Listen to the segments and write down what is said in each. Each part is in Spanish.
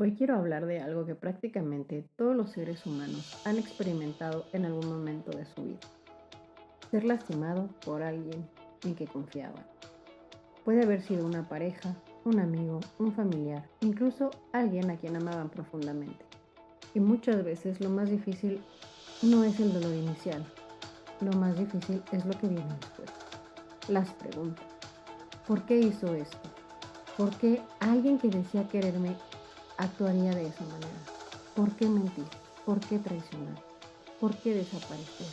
Hoy quiero hablar de algo que prácticamente todos los seres humanos han experimentado en algún momento de su vida. Ser lastimado por alguien en que confiaban. Puede haber sido una pareja, un amigo, un familiar, incluso alguien a quien amaban profundamente. Y muchas veces lo más difícil no es el dolor inicial, lo más difícil es lo que viene después. Las preguntas. ¿Por qué hizo esto? ¿Por qué alguien que decía quererme actuaría de esa manera? ¿Por qué mentir? ¿Por qué traicionar? ¿Por qué desaparecer?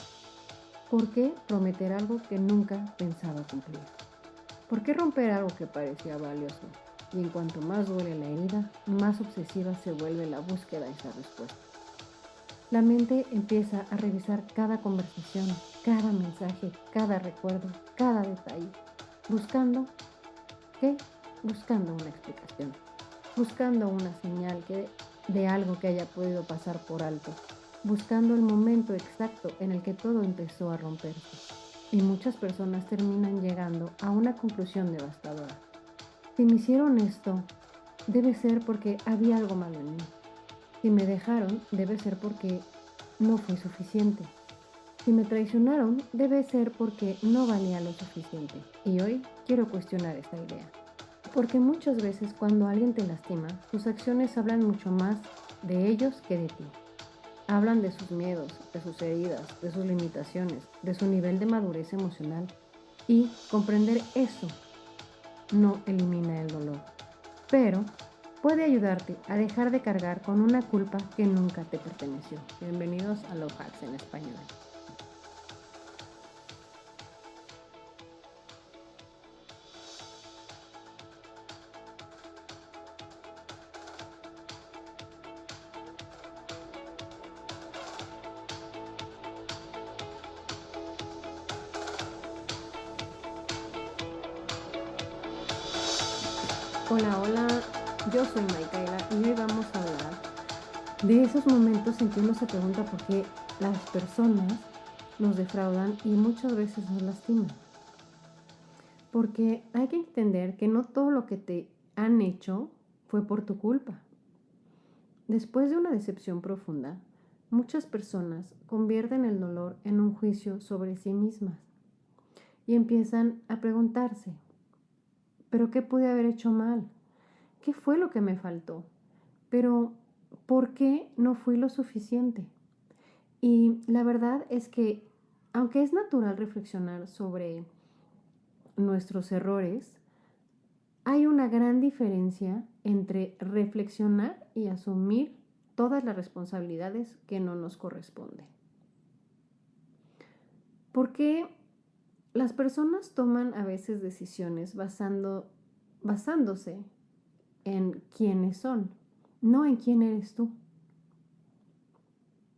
¿Por qué prometer algo que nunca pensaba cumplir? ¿Por qué romper algo que parecía valioso? Y en cuanto más duele la herida, más obsesiva se vuelve la búsqueda de esa respuesta. La mente empieza a revisar cada conversación, cada mensaje, cada recuerdo, cada detalle, buscando, ¿qué? Buscando una explicación, buscando una señal de algo que haya podido pasar por alto, buscando el momento exacto en el que todo empezó a romperse. Y muchas personas terminan llegando a una conclusión devastadora. Si me hicieron esto, debe ser porque había algo malo en mí. Si me dejaron, debe ser porque no fue suficiente. Si me traicionaron, debe ser porque no valía lo suficiente. Y hoy quiero cuestionar esta idea. Porque muchas veces cuando alguien te lastima, sus acciones hablan mucho más de ellos que de ti. Hablan de sus miedos, de sus heridas, de sus limitaciones, de su nivel de madurez emocional. Y comprender eso no elimina el dolor, pero puede ayudarte a dejar de cargar con una culpa que nunca te perteneció. Bienvenidos a Love Hacks en español. Hola, hola, yo soy Maikaela y hoy vamos a hablar de esos momentos en que uno se pregunta por qué las personas nos defraudan y muchas veces nos lastiman. Porque hay que entender que no todo lo que te han hecho fue por tu culpa. Después de una decepción profunda, muchas personas convierten el dolor en un juicio sobre sí mismas y empiezan a preguntarse, ¿pero qué pude haber hecho mal? ¿Qué fue lo que me faltó? Pero, ¿por qué no fui lo suficiente? Y la verdad es que, aunque es natural reflexionar sobre nuestros errores, hay una gran diferencia entre reflexionar y asumir todas las responsabilidades que no nos corresponden. Porque las personas toman a veces decisiones basándose en quiénes son, no en quién eres tú.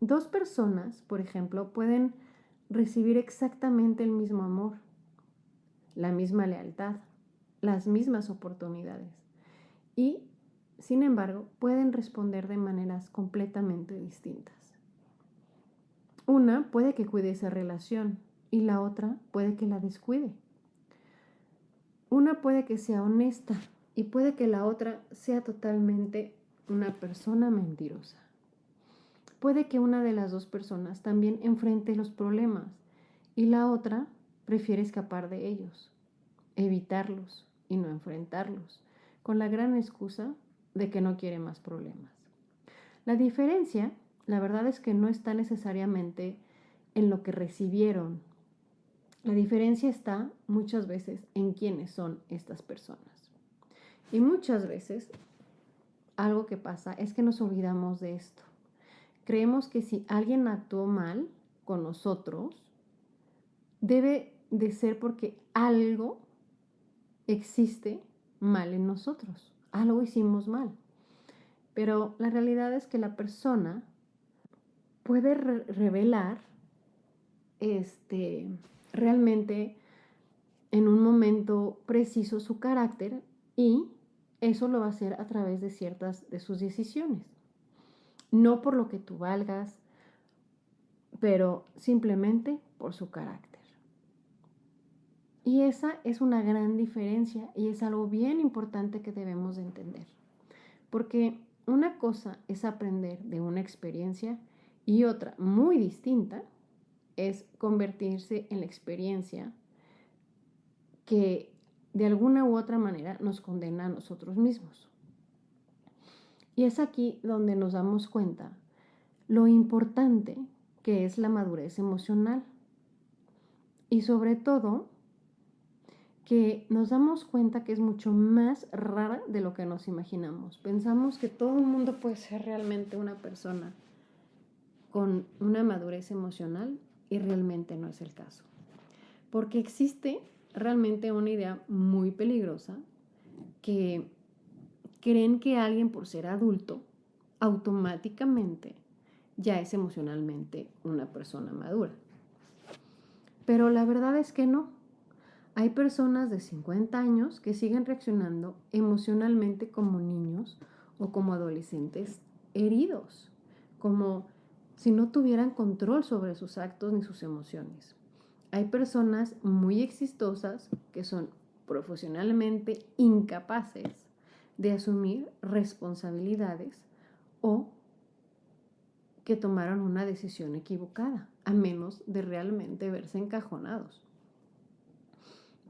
Dos personas, por ejemplo, pueden recibir exactamente el mismo amor, la misma lealtad, las mismas oportunidades y, sin embargo, pueden responder de maneras completamente distintas. Una puede que cuide esa relación y la otra puede que la descuide. Una puede que sea honesta y puede que la otra sea totalmente una persona mentirosa. Puede que una de las dos personas también enfrente los problemas y la otra prefiere escapar de ellos, evitarlos y no enfrentarlos, con la gran excusa de que no quiere más problemas. La diferencia, la verdad es que no está necesariamente en lo que recibieron. La diferencia está muchas veces en quiénes son estas personas. Y muchas veces algo que pasa es que nos olvidamos de esto. Creemos que si alguien actuó mal con nosotros, debe de ser porque algo existe mal en nosotros. Algo hicimos mal. Pero la realidad es que la persona puede revelar realmente en un momento preciso su carácter y eso lo va a hacer a través de ciertas de sus decisiones. No por lo que tú valgas, pero simplemente por su carácter. Y esa es una gran diferencia y es algo bien importante que debemos de entender. Porque una cosa es aprender de una experiencia y otra muy distinta es convertirse en la experiencia que de alguna u otra manera nos condena a nosotros mismos. Y es aquí donde nos damos cuenta lo importante que es la madurez emocional y sobre todo que nos damos cuenta que es mucho más rara de lo que nos imaginamos. Pensamos que todo el mundo puede ser realmente una persona con una madurez emocional y realmente no es el caso. Porque existe realmente una idea muy peligrosa que creen que alguien por ser adulto automáticamente ya es emocionalmente una persona madura. Pero la verdad es que no. Hay personas de 50 años que siguen reaccionando emocionalmente como niños o como adolescentes heridos, como si no tuvieran control sobre sus actos ni sus emociones. Hay personas muy exitosas que son profesionalmente incapaces de asumir responsabilidades o que tomaron una decisión equivocada, a menos de realmente verse encajonados.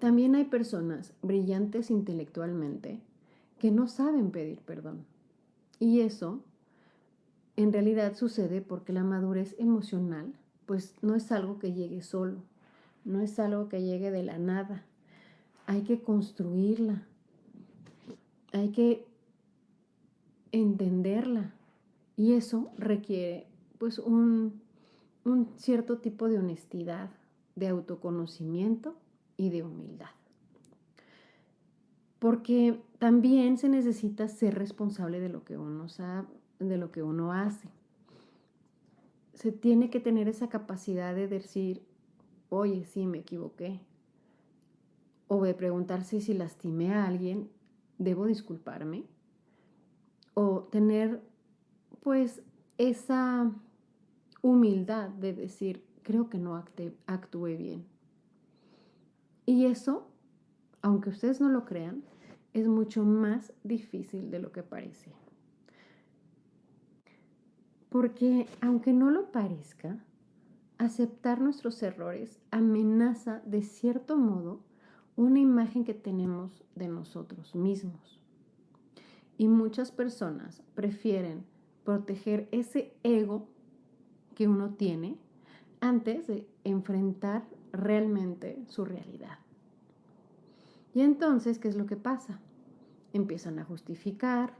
También hay personas brillantes intelectualmente que no saben pedir perdón. Y eso en realidad sucede porque la madurez emocional pues no es algo que llegue solo, no es algo que llegue de la nada. Hay que construirla, hay que entenderla y eso requiere pues un cierto tipo de honestidad, de autoconocimiento y de humildad. Porque también se necesita ser responsable de lo que uno sabe, de lo que uno hace. Se tiene que tener esa capacidad de decir, oye, sí, me equivoqué. O de preguntarse si lastimé a alguien, ¿debo disculparme? O tener, pues, esa humildad de decir, creo que no actué bien. Y eso, aunque ustedes no lo crean, es mucho más difícil de lo que parece. Porque aunque no lo parezca, aceptar nuestros errores amenaza de cierto modo una imagen que tenemos de nosotros mismos. Y muchas personas prefieren proteger ese ego que uno tiene antes de enfrentar realmente su realidad. Y entonces, ¿qué es lo que pasa? Empiezan a justificar,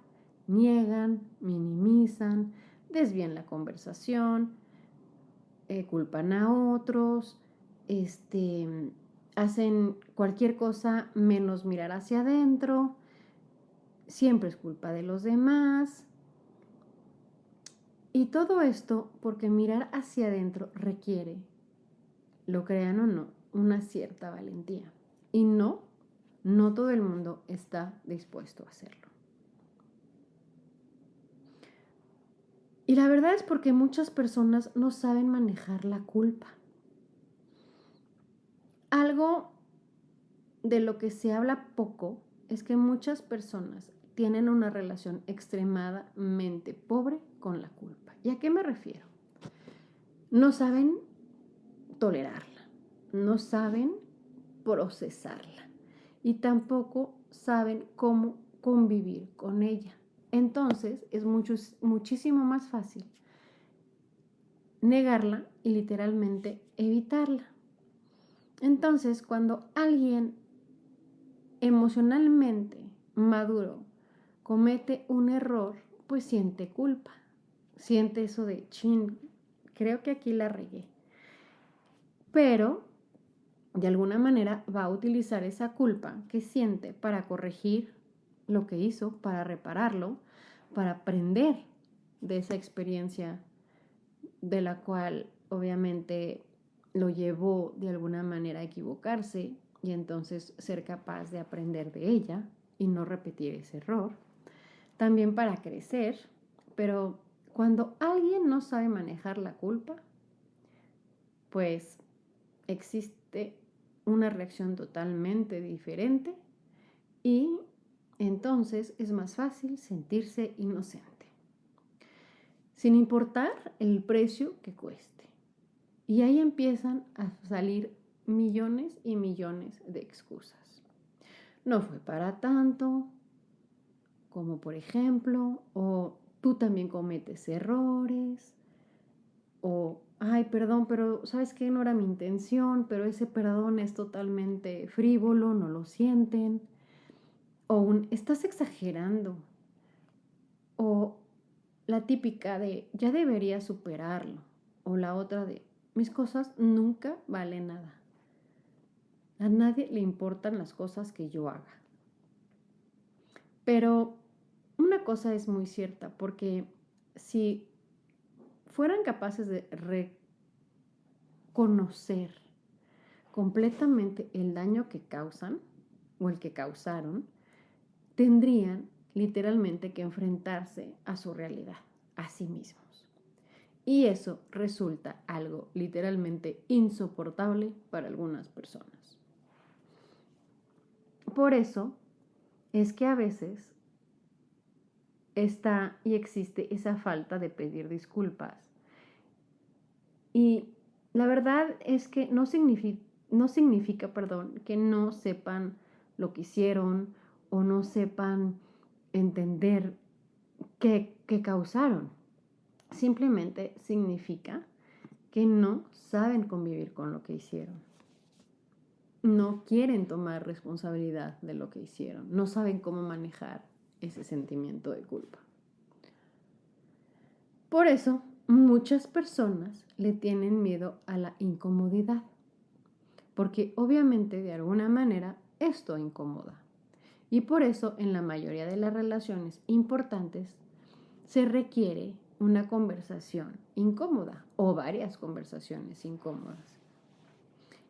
niegan, minimizan, desvían la conversación, culpan a otros, hacen cualquier cosa menos mirar hacia adentro, siempre es culpa de los demás. Y todo esto porque mirar hacia adentro requiere, lo crean o no, una cierta valentía. Y no todo el mundo está dispuesto a hacerlo. Y la verdad es porque muchas personas no saben manejar la culpa. Algo de lo que se habla poco es que muchas personas tienen una relación extremadamente pobre con la culpa. ¿Y a qué me refiero? No saben tolerarla, no saben procesarla y tampoco saben cómo convivir con ella. Entonces es muchísimo más fácil negarla y literalmente evitarla. Entonces, cuando alguien emocionalmente maduro comete un error, pues siente culpa. Siente eso de, chin, creo que aquí la regué. Pero, de alguna manera, va a utilizar esa culpa que siente para corregir lo que hizo, para repararlo, para aprender de esa experiencia de la cual obviamente lo llevó de alguna manera a equivocarse y entonces ser capaz de aprender de ella y no repetir ese error. También para crecer, pero cuando alguien no sabe manejar la culpa, pues existe una reacción totalmente diferente y entonces es más fácil sentirse inocente. sin importar el precio que cueste. Y ahí empiezan a salir millones y millones de excusas. No fue para tanto, como por ejemplo, o tú también cometes errores, o, ay, perdón, pero ¿sabes qué? No era mi intención, pero ese perdón es totalmente frívolo, no lo sienten, o estás exagerando, o la típica de, ya debería superarlo, o la otra de, mis cosas nunca valen nada. A nadie le importan las cosas que yo haga. Pero una cosa es muy cierta, porque si fueran capaces de reconocer completamente el daño que causan o el que causaron, tendrían literalmente que enfrentarse a su realidad, a sí mismos. Y eso resulta algo literalmente insoportable para algunas personas. Por eso es que a veces está y existe esa falta de pedir disculpas. Y la verdad es que no significa, que no sepan lo que hicieron o no sepan entender qué causaron. Simplemente significa que no saben convivir con lo que hicieron. No quieren tomar responsabilidad de lo que hicieron. No saben cómo manejar ese sentimiento de culpa. Por eso, muchas personas le tienen miedo a la incomodidad, porque obviamente de alguna manera esto incomoda. Y por eso en la mayoría de las relaciones importantes se requiere una conversación incómoda o varias conversaciones incómodas.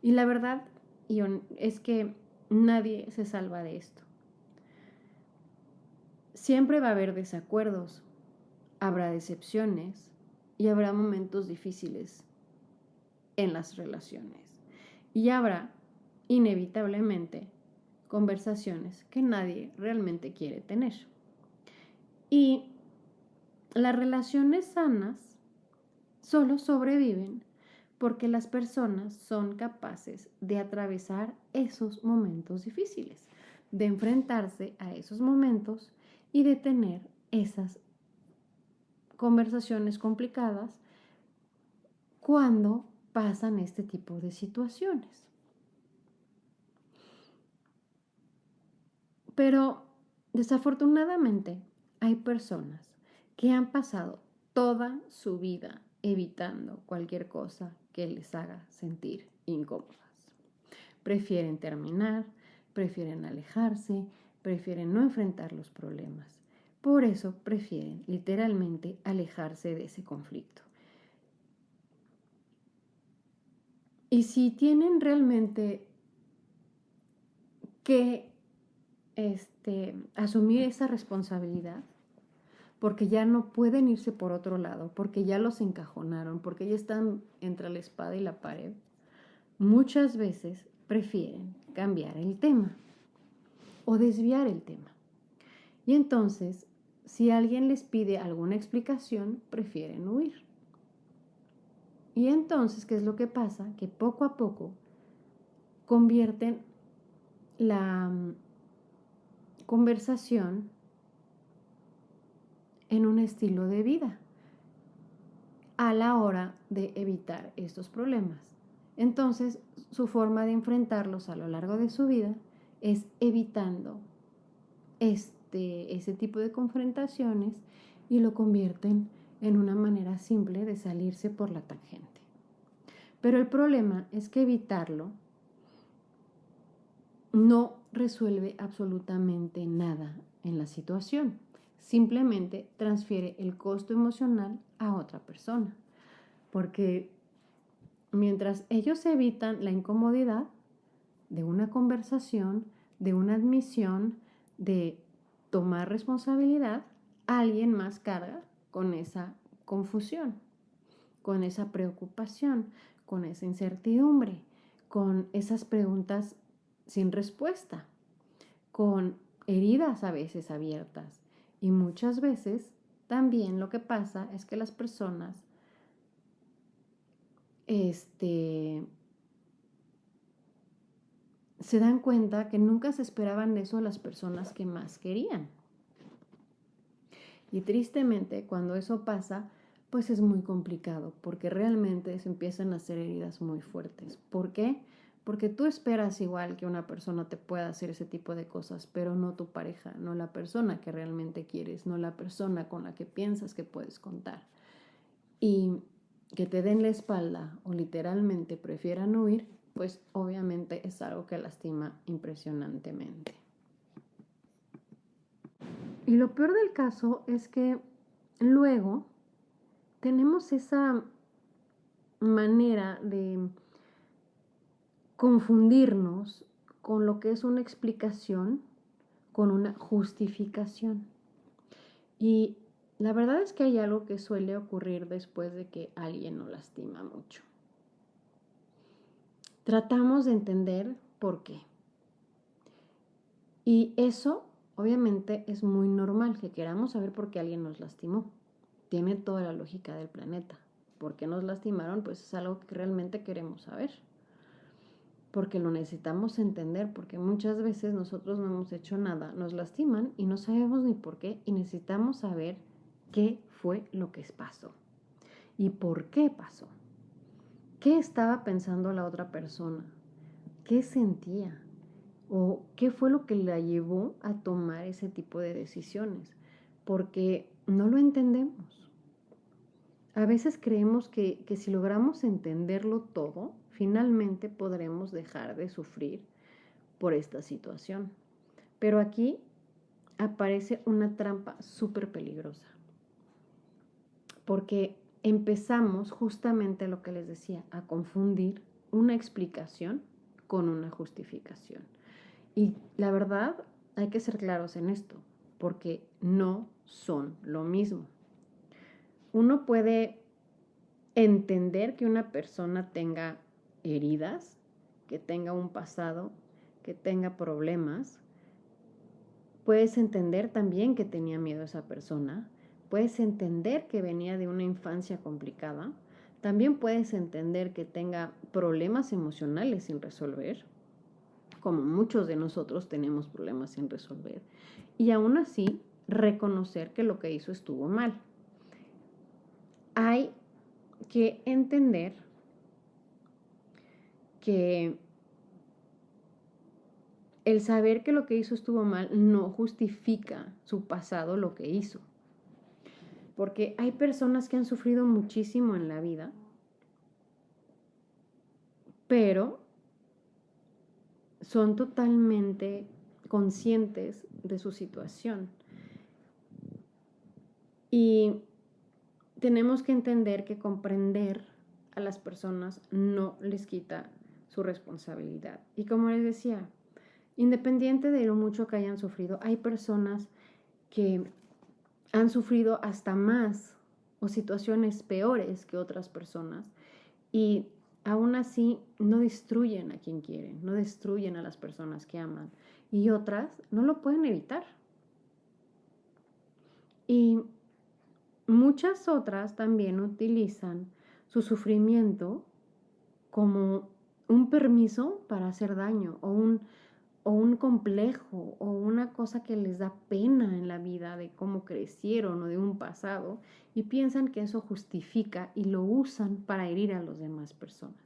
Y la verdad es que nadie se salva de esto. Siempre va a haber desacuerdos, habrá decepciones y habrá momentos difíciles en las relaciones. Y habrá, inevitablemente, conversaciones que nadie realmente quiere tener. Y las relaciones sanas solo sobreviven porque las personas son capaces de atravesar esos momentos difíciles, de enfrentarse a esos momentos y de tener esas conversaciones complicadas cuando pasan este tipo de situaciones. Pero desafortunadamente hay personas que han pasado toda su vida evitando cualquier cosa que les haga sentir incómodas. Prefieren terminar, prefieren alejarse, prefieren no enfrentar los problemas. Por eso prefieren literalmente alejarse de ese conflicto. Y si tienen realmente que asumir esa responsabilidad, porque ya no pueden irse por otro lado, porque ya los encajonaron, porque ya están entre la espada y la pared, muchas veces prefieren cambiar el tema o desviar el tema. Y entonces, si alguien les pide alguna explicación, prefieren huir. Y entonces, ¿qué es lo que pasa? Que poco a poco convierten la conversación en un estilo de vida a la hora de evitar estos problemas. Entonces, su forma de enfrentarlos a lo largo de su vida es evitando ese tipo de confrontaciones y lo convierten en una manera simple de salirse por la tangente. Pero el problema es que evitarlo no resuelve absolutamente nada en la situación. Simplemente transfiere el costo emocional a otra persona. Porque mientras ellos evitan la incomodidad de una conversación, de una admisión, de tomar responsabilidad, alguien más carga con esa confusión, con esa preocupación, con esa incertidumbre, con esas preguntas sin respuesta, con heridas a veces abiertas y muchas veces también lo que pasa es que las personas se dan cuenta que nunca se esperaban eso las personas que más querían. Y tristemente, cuando eso pasa, pues es muy complicado, porque realmente se empiezan a hacer heridas muy fuertes. ¿Por qué? Porque tú esperas igual que una persona te pueda hacer ese tipo de cosas, pero no tu pareja, no la persona que realmente quieres, no la persona con la que piensas que puedes contar. Y que te den la espalda o literalmente prefieran huir, pues obviamente es algo que lastima impresionantemente. Y lo peor del caso es que luego tenemos esa manera de confundirnos con lo que es una explicación con una justificación. Y la verdad es que hay algo que suele ocurrir después de que alguien nos lastima mucho. Tratamos de entender por qué. Y eso, obviamente, es muy normal, que queramos saber por qué alguien nos lastimó. Tiene toda la lógica del planeta. ¿Por qué nos lastimaron? Pues es algo que realmente queremos saber. Porque lo necesitamos entender, porque muchas veces nosotros no hemos hecho nada, nos lastiman y no sabemos ni por qué, y necesitamos saber qué fue lo que pasó y por qué pasó. ¿Qué estaba pensando la otra persona? ¿Qué sentía? ¿O qué fue lo que la llevó a tomar ese tipo de decisiones? Porque no lo entendemos. A veces creemos que si logramos entenderlo todo, finalmente podremos dejar de sufrir por esta situación. Pero aquí aparece una trampa súper peligrosa. Porque empezamos justamente lo que les decía, a confundir una explicación con una justificación. Y la verdad, hay que ser claros en esto, porque no son lo mismo. Uno puede entender que una persona tenga heridas, que tenga un pasado, que tenga problemas. Puedes entender también que tenía miedo esa persona. Puedes entender que venía de una infancia complicada. También puedes entender que tenga problemas emocionales sin resolver, como muchos de nosotros tenemos problemas sin resolver. Y aún así, reconocer que lo que hizo estuvo mal. Hay que entender que el saber que lo que hizo estuvo mal no justifica su pasado, lo que hizo. Porque hay personas que han sufrido muchísimo en la vida, pero son totalmente conscientes de su situación. Y tenemos que entender que comprender a las personas no les quita su responsabilidad. Y como les decía, independiente de lo mucho que hayan sufrido, hay personas que han sufrido hasta más o situaciones peores que otras personas y aún así no destruyen a quien quieren, no destruyen a las personas que aman, y otras no lo pueden evitar. Y muchas otras también utilizan su sufrimiento como un permiso para hacer daño o un complejo o una cosa que les da pena en la vida de cómo crecieron o de un pasado, y piensan que eso justifica y lo usan para herir a las demás personas.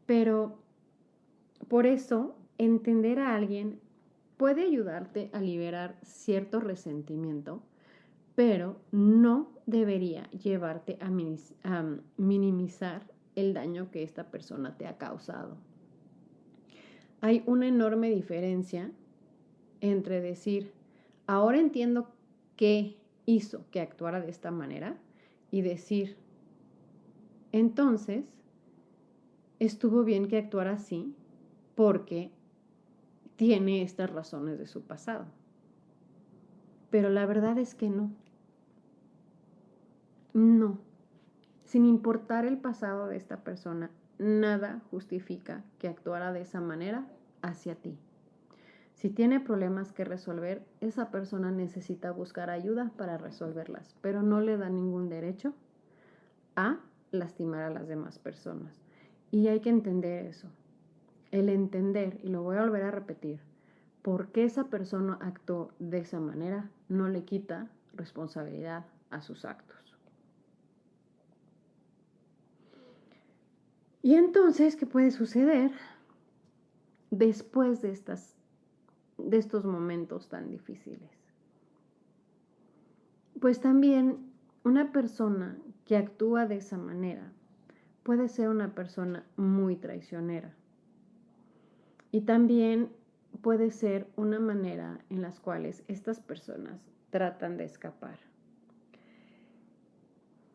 Pero por eso, entender a alguien puede ayudarte a liberar cierto resentimiento, pero no debería llevarte a minimizar el daño que esta persona te ha causado. Hay una enorme diferencia entre decir, ahora entiendo qué hizo que actuara de esta manera, y decir, entonces, estuvo bien que actuara así porque tiene estas razones de su pasado. Pero la verdad es que no. No. Sin importar el pasado de esta persona, nada justifica que actuara de esa manera hacia ti. Si tiene problemas que resolver, esa persona necesita buscar ayuda para resolverlas, pero no le da ningún derecho a lastimar a las demás personas. Y hay que entender eso. El entender, y lo voy a volver a repetir, por qué esa persona actuó de esa manera no le quita responsabilidad a sus actos. Y entonces, ¿qué puede suceder después de estos momentos tan difíciles? Pues también una persona que actúa de esa manera puede ser una persona muy traicionera. Y también puede ser una manera en las cuales estas personas tratan de escapar.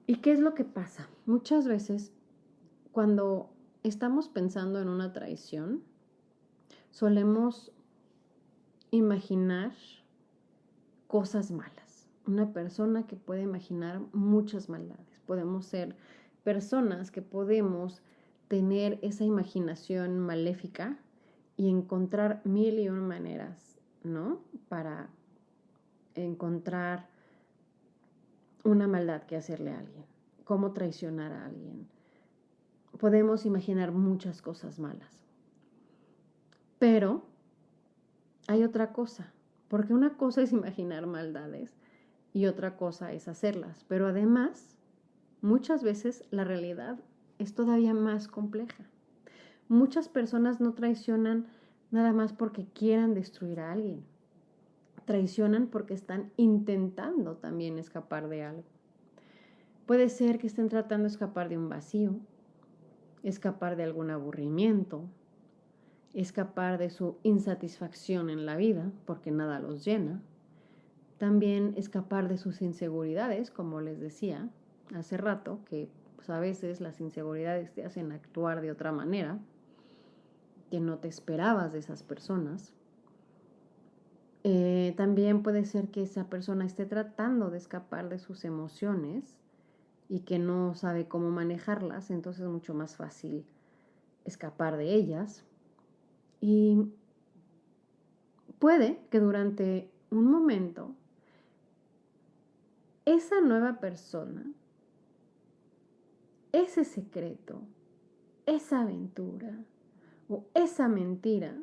¿Y qué es lo que pasa? Muchas veces, cuando estamos pensando en una traición, solemos imaginar cosas malas. Una persona que puede imaginar muchas maldades. Podemos ser personas que podemos tener esa imaginación maléfica y encontrar mil y una maneras, ¿no? Para encontrar una maldad que hacerle a alguien, cómo traicionar a alguien. Podemos imaginar muchas cosas malas. Pero hay otra cosa, porque una cosa es imaginar maldades y otra cosa es hacerlas. Pero además, muchas veces la realidad es todavía más compleja. Muchas personas no traicionan nada más porque quieran destruir a alguien. Traicionan porque están intentando también escapar de algo. Puede ser que estén tratando de escapar de un vacío, escapar de algún aburrimiento, escapar de su insatisfacción en la vida, porque nada los llena. También escapar de sus inseguridades, como les decía hace rato, que pues, a veces las inseguridades te hacen actuar de otra manera, que no te esperabas de esas personas. También puede ser que esa persona esté tratando de escapar de sus emociones y que no sabe cómo manejarlas, entonces es mucho más fácil escapar de ellas. Y puede que durante un momento esa nueva persona, ese secreto, esa aventura o esa mentira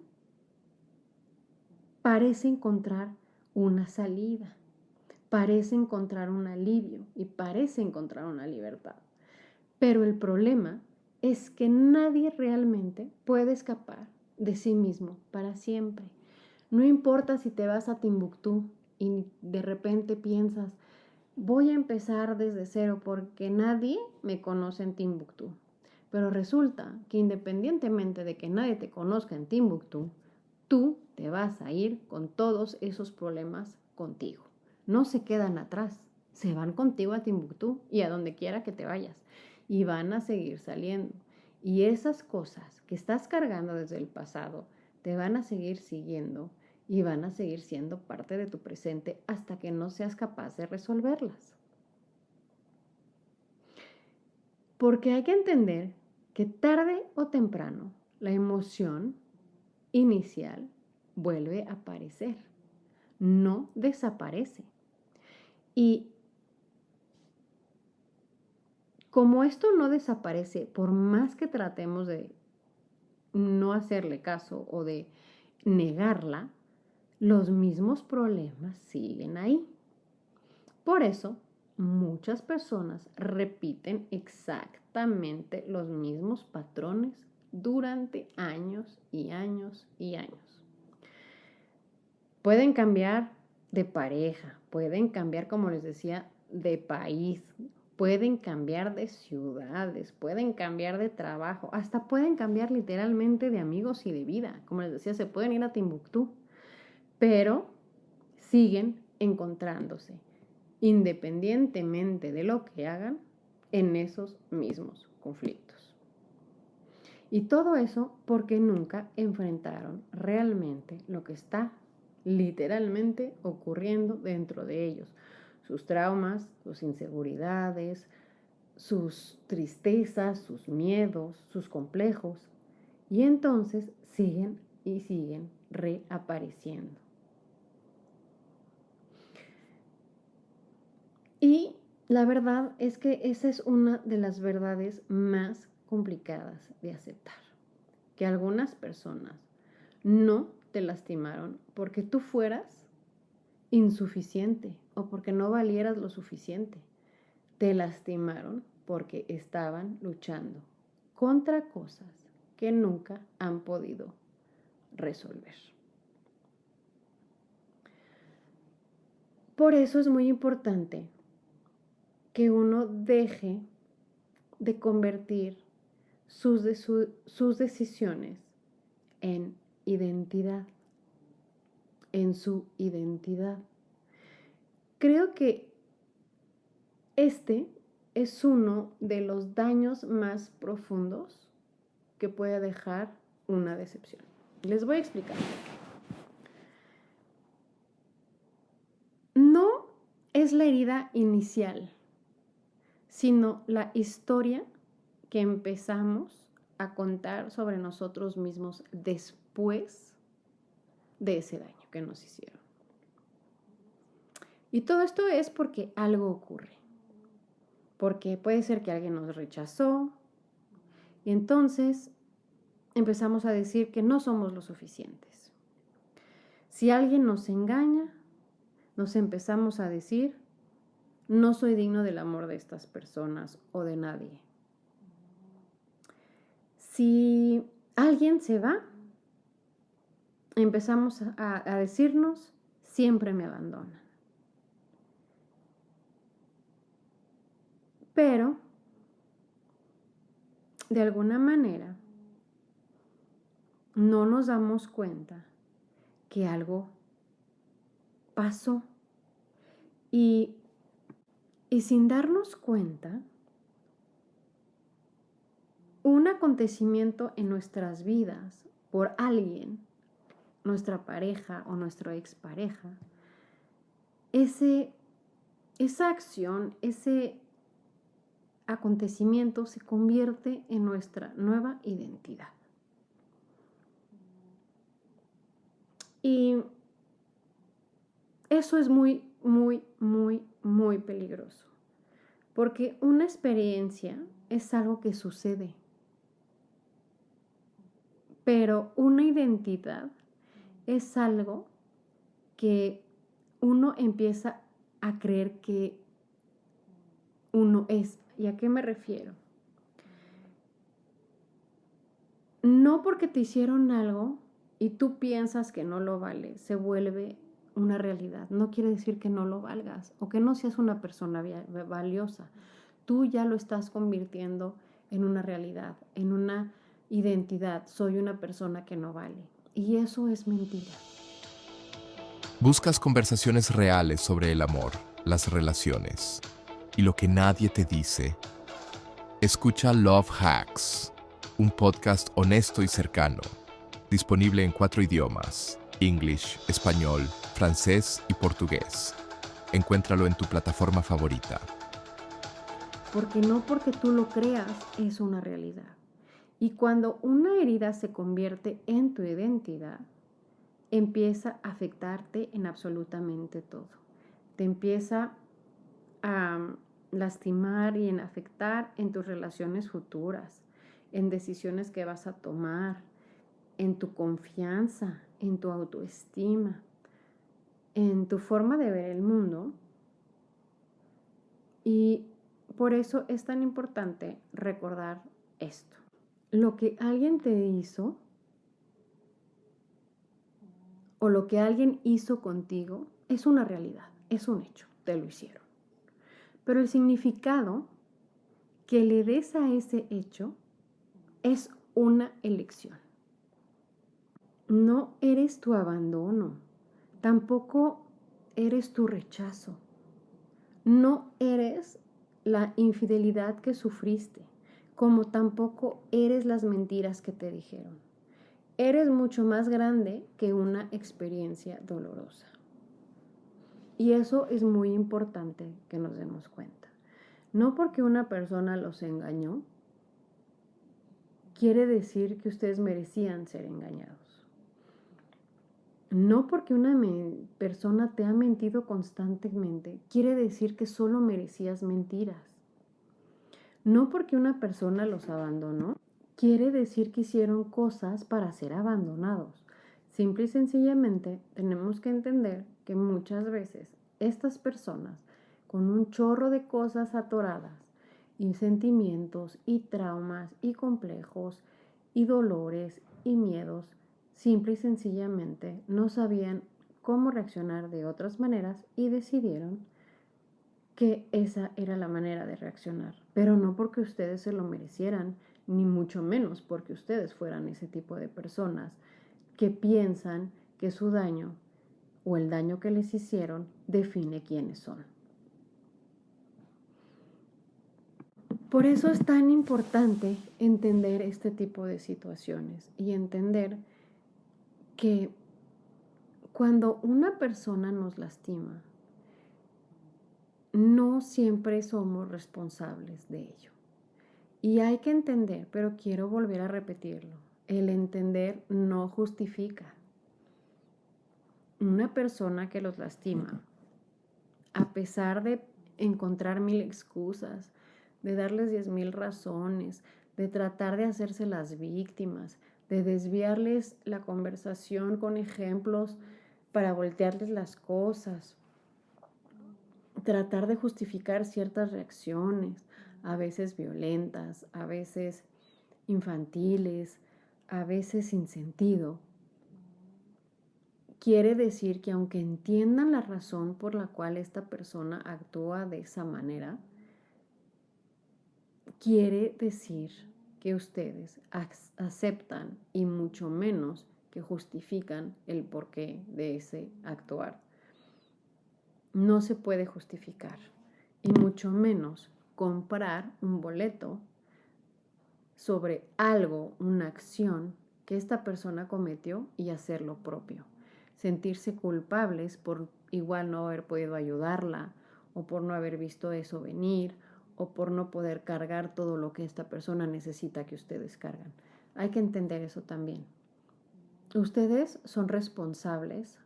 parece encontrar una salida, parece encontrar un alivio y parece encontrar una libertad. Pero el problema es que nadie realmente puede escapar de sí mismo para siempre. No importa si te vas a Timbuktu y de repente piensas, voy a empezar desde cero porque nadie me conoce en Timbuktu. Pero resulta que independientemente de que nadie te conozca en Timbuktu, tú te vas a ir con todos esos problemas contigo. No se quedan atrás, se van contigo a Timbuktu y a donde quiera que te vayas. Y van a seguir saliendo. Y esas cosas que estás cargando desde el pasado te van a seguir siguiendo y van a seguir siendo parte de tu presente hasta que no seas capaz de resolverlas. Porque hay que entender que tarde o temprano la emoción inicial vuelve a aparecer, no desaparece. Y como esto no desaparece, por más que tratemos de no hacerle caso o de negarla, los mismos problemas siguen ahí. Por eso, muchas personas repiten exactamente los mismos patrones durante años y años y años. Pueden cambiar de pareja, pueden cambiar, como les decía, de país, pueden cambiar de ciudades, pueden cambiar de trabajo, hasta pueden cambiar literalmente de amigos y de vida. Como les decía, se pueden ir a Timbuktu, pero siguen encontrándose, independientemente de lo que hagan, en esos mismos conflictos. Y todo eso porque nunca enfrentaron realmente lo que está literalmente ocurriendo dentro de ellos. Sus traumas, sus inseguridades, sus tristezas, sus miedos, sus complejos. Y entonces siguen y siguen reapareciendo. Y la verdad es que esa es una de las verdades más complicadas de aceptar. Que algunas personas no te lastimaron porque tú fueras insuficiente o porque no valieras lo suficiente. Te lastimaron porque estaban luchando contra cosas que nunca han podido resolver. Por eso es muy importante que uno deje de convertir sus decisiones en identidad, en su identidad. Creo que este es uno de los daños más profundos que puede dejar una decepción. Les voy a explicar. No es la herida inicial, sino la historia que empezamos a contar sobre nosotros mismos después de ese daño que nos hicieron. Y todo esto es porque algo ocurre. Porque puede ser que alguien nos rechazó y entonces empezamos a decir que no somos lo suficientes. Si alguien nos engaña, nos empezamos a decir, no soy digno del amor de estas personas o de nadie. Si alguien se va, empezamos a decirnos, siempre me abandonan. Pero, de alguna manera, no nos damos cuenta que algo pasó. Y sin darnos cuenta, un acontecimiento en nuestras vidas por alguien, nuestra pareja o nuestra expareja, esa acción, ese acontecimiento se convierte en nuestra nueva identidad. Y eso es muy, muy, muy, muy peligroso. Porque una experiencia es algo que sucede. Pero una identidad es algo que uno empieza a creer que uno es. ¿Y a qué me refiero? No porque te hicieron algo y tú piensas que no lo vale, se vuelve una realidad. No quiere decir que no lo valgas o que no seas una persona valiosa. Tú ya lo estás convirtiendo en una realidad, en una identidad. Soy una persona que no vale. Y eso es mentira. Buscas conversaciones reales sobre el amor, las relaciones y lo que nadie te dice. Escucha Love Hacks, un podcast honesto y cercano, disponible en 4 idiomas: English, español, francés y portugués. Encuéntralo en tu plataforma favorita. Porque no porque tú lo creas es una realidad. Y cuando una herida se convierte en tu identidad, empieza a afectarte en absolutamente todo. Te empieza a lastimar y en afectar en tus relaciones futuras, en decisiones que vas a tomar, en tu confianza, en tu autoestima, en tu forma de ver el mundo. Y por eso es tan importante recordar esto. Lo que alguien te hizo o lo que alguien hizo contigo es una realidad, es un hecho, te lo hicieron. Pero el significado que le des a ese hecho es una elección. No eres tu abandono, tampoco eres tu rechazo, no eres la infidelidad que sufriste, como tampoco eres las mentiras que te dijeron. Eres mucho más grande que una experiencia dolorosa. Y eso es muy importante que nos demos cuenta. No porque una persona los engañó, quiere decir que ustedes merecían ser engañados. No porque una persona te ha mentido constantemente, quiere decir que solo merecías mentiras. No porque una persona los abandonó, quiere decir que hicieron cosas para ser abandonados. Simple y sencillamente tenemos que entender que muchas veces estas personas, con un chorro de cosas atoradas, y sentimientos, y traumas, y complejos, y dolores, y miedos, simple y sencillamente no sabían cómo reaccionar de otras maneras y decidieron que esa era la manera de reaccionar, pero no porque ustedes se lo merecieran, ni mucho menos porque ustedes fueran ese tipo de personas que piensan que su daño o el daño que les hicieron define quiénes son. Por eso es tan importante entender este tipo de situaciones y entender que cuando una persona nos lastima, no siempre somos responsables de ello. Y hay que entender, pero quiero volver a repetirlo, el entender no justifica. Una persona que los lastima, a pesar de encontrar 1000 excusas, de darles 10,000 razones, de tratar de hacerse las víctimas, de desviarles la conversación con ejemplos para voltearles las cosas, tratar de justificar ciertas reacciones, a veces violentas, a veces infantiles, a veces sin sentido, quiere decir que aunque entiendan la razón por la cual esta persona actúa de esa manera, quiere decir que ustedes aceptan y mucho menos que justifican el porqué de ese actuar. No se puede justificar y mucho menos comprar un boleto sobre algo, una acción que esta persona cometió y hacer lo propio. Sentirse culpables por igual no haber podido ayudarla o por no haber visto eso venir o por no poder cargar todo lo que esta persona necesita que ustedes cargan. Hay que entender eso también. Ustedes son responsables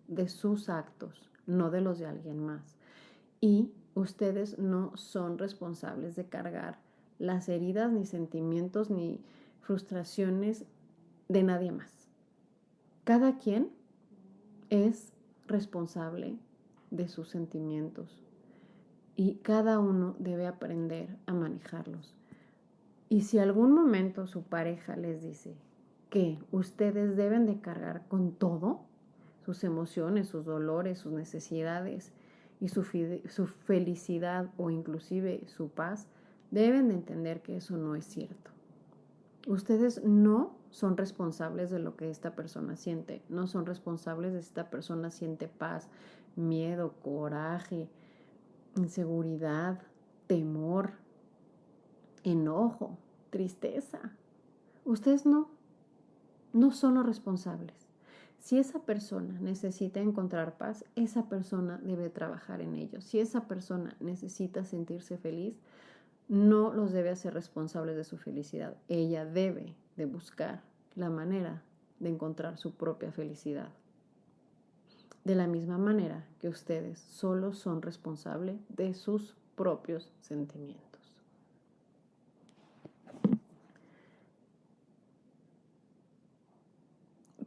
de sus actos, no de los de alguien más. Y ustedes no son responsables de cargar las heridas, ni sentimientos, ni frustraciones de nadie más. Cada quien es responsable de sus sentimientos y cada uno debe aprender a manejarlos. Y si algún momento su pareja les dice que ustedes deben de cargar con todo, sus emociones, sus dolores, sus necesidades y su felicidad o inclusive su paz, deben de entender que eso no es cierto. Ustedes no son responsables de lo que esta persona siente, no son responsables de si esta persona siente paz, miedo, coraje, inseguridad, temor, enojo, tristeza. Ustedes no son los responsables. Si esa persona necesita encontrar paz, esa persona debe trabajar en ello. Si esa persona necesita sentirse feliz, no los debe hacer responsables de su felicidad. Ella debe de buscar la manera de encontrar su propia felicidad. De la misma manera que ustedes solo son responsables de sus propios sentimientos.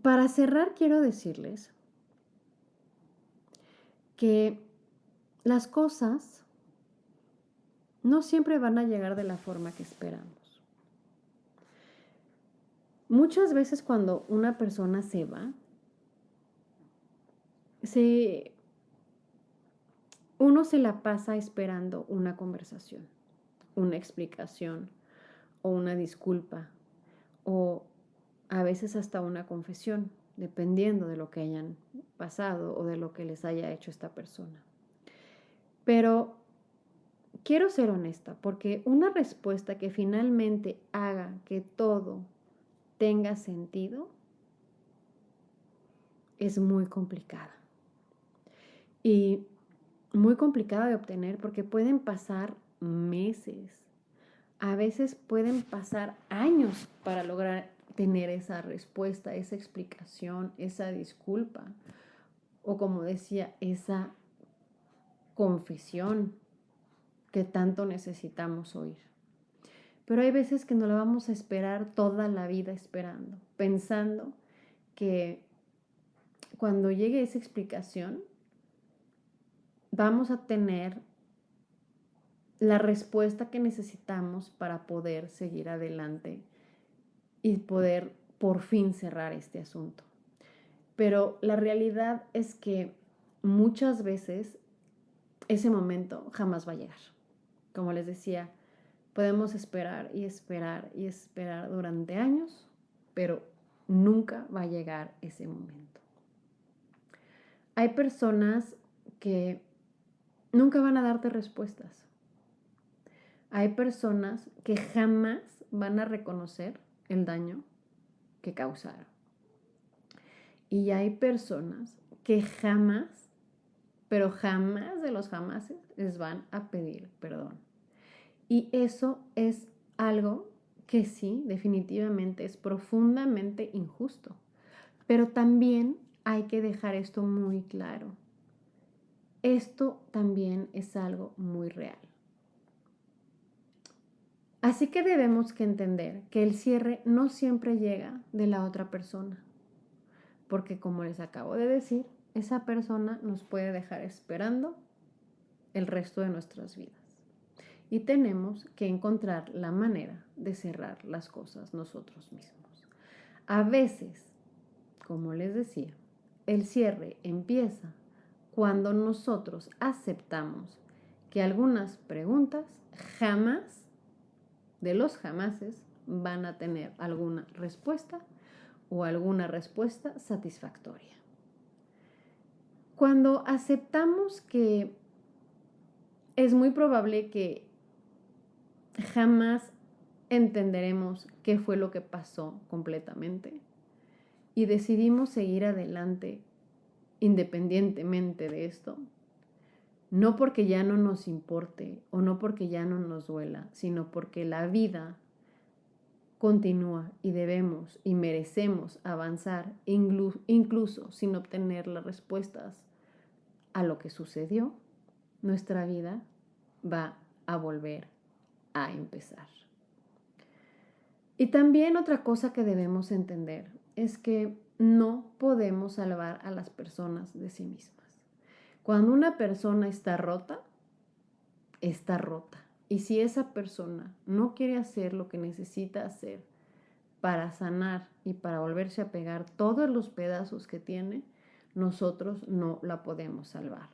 Para cerrar, quiero decirles que las cosas no siempre van a llegar de la forma que esperamos. Muchas veces cuando una persona se va, uno se la pasa esperando una conversación, una explicación o una disculpa o a veces hasta una confesión, dependiendo de lo que hayan pasado o de lo que les haya hecho esta persona. Pero quiero ser honesta, porque una respuesta que finalmente haga que todo tenga sentido es muy complicada. Y muy complicada de obtener porque pueden pasar meses, a veces pueden pasar años para lograr tener esa respuesta, esa explicación, esa disculpa, o como decía, esa confesión que tanto necesitamos oír. Pero hay veces que nos la vamos a esperar toda la vida esperando, pensando que cuando llegue esa explicación vamos a tener la respuesta que necesitamos para poder seguir adelante y poder por fin cerrar este asunto. Pero la realidad es que muchas veces ese momento jamás va a llegar. Como les decía, podemos esperar y esperar y esperar durante años, pero nunca va a llegar ese momento. Hay personas que nunca van a darte respuestas. Hay personas que jamás van a reconocer el daño que causaron. Y hay personas que jamás, pero jamás de los jamases, les van a pedir perdón. Y eso es algo que sí, definitivamente es profundamente injusto. Pero también hay que dejar esto muy claro. Esto también es algo muy real. Así que debemos que entender que el cierre no siempre llega de la otra persona. Porque como les acabo de decir, esa persona nos puede dejar esperando el resto de nuestras vidas. Y tenemos que encontrar la manera de cerrar las cosas nosotros mismos. A veces, como les decía, el cierre empieza cuando nosotros aceptamos que algunas preguntas jamás, de los jamases, van a tener alguna respuesta o alguna respuesta satisfactoria. Cuando aceptamos que es muy probable que jamás entenderemos qué fue lo que pasó completamente y decidimos seguir adelante independientemente de esto, no porque ya no nos importe o no porque ya no nos duela, sino porque la vida continúa y debemos y merecemos avanzar incluso sin obtener las respuestas a lo que sucedió, nuestra vida va a volver a empezar. Y también otra cosa que debemos entender es que no podemos salvar a las personas de sí mismas. Cuando una persona está rota, está rota. Y si esa persona no quiere hacer lo que necesita hacer para sanar y para volverse a pegar todos los pedazos que tiene, nosotros no la podemos salvar.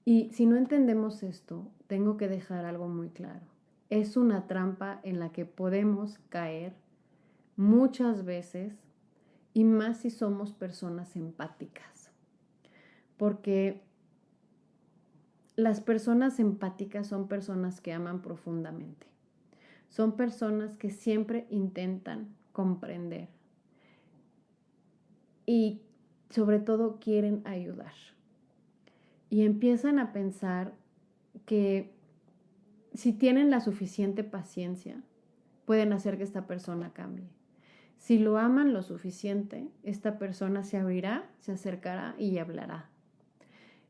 Y si no entendemos esto, tengo que dejar algo muy claro. Es una trampa en la que podemos caer muchas veces y más si somos personas empáticas. Porque las personas empáticas son personas que aman profundamente. Son personas que siempre intentan comprender y sobre todo quieren ayudar. Y empiezan a pensar que si tienen la suficiente paciencia, pueden hacer que esta persona cambie. Si lo aman lo suficiente, esta persona se abrirá, se acercará y hablará.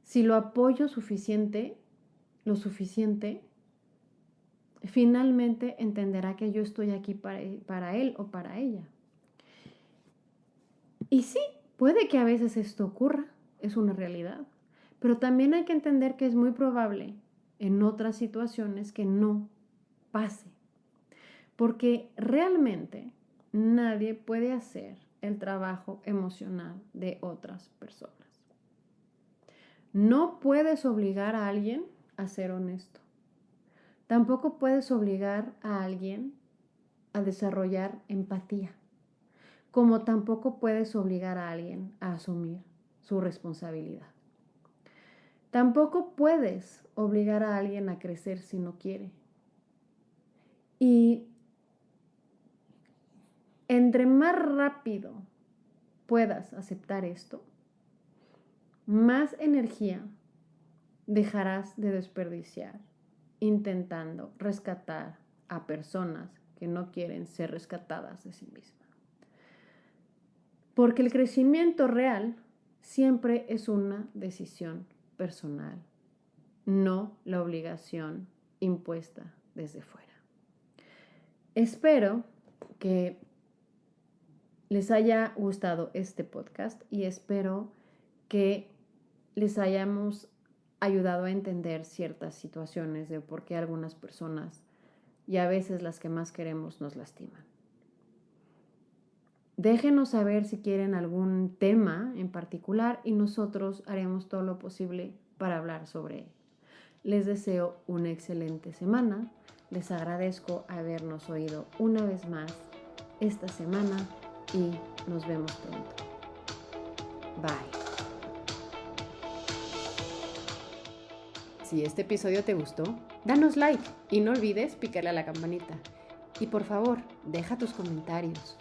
Si lo apoyo lo suficiente, finalmente entenderá que yo estoy aquí para él o para ella. Y sí, puede que a veces esto ocurra, es una realidad, pero también hay que entender que es muy probable en otras situaciones que no pase, porque realmente nadie puede hacer el trabajo emocional de otras personas. No puedes obligar a alguien a ser honesto. Tampoco puedes obligar a alguien a desarrollar empatía, como tampoco puedes obligar a alguien a asumir su responsabilidad. Tampoco puedes obligar a alguien a crecer si no quiere. Y entre más rápido puedas aceptar esto, más energía dejarás de desperdiciar intentando rescatar a personas que no quieren ser rescatadas de sí mismas. Porque el crecimiento real siempre es una decisión personal, no la obligación impuesta desde fuera. Espero que les haya gustado este podcast y espero que les hayamos ayudado a entender ciertas situaciones de por qué algunas personas y a veces las que más queremos nos lastiman. Déjenos saber si quieren algún tema en particular y nosotros haremos todo lo posible para hablar sobre él. Les deseo una excelente semana. Les agradezco habernos oído una vez más esta semana y nos vemos pronto. Bye. Si este episodio te gustó, danos like y no olvides picarle a la campanita. Y por favor, deja tus comentarios.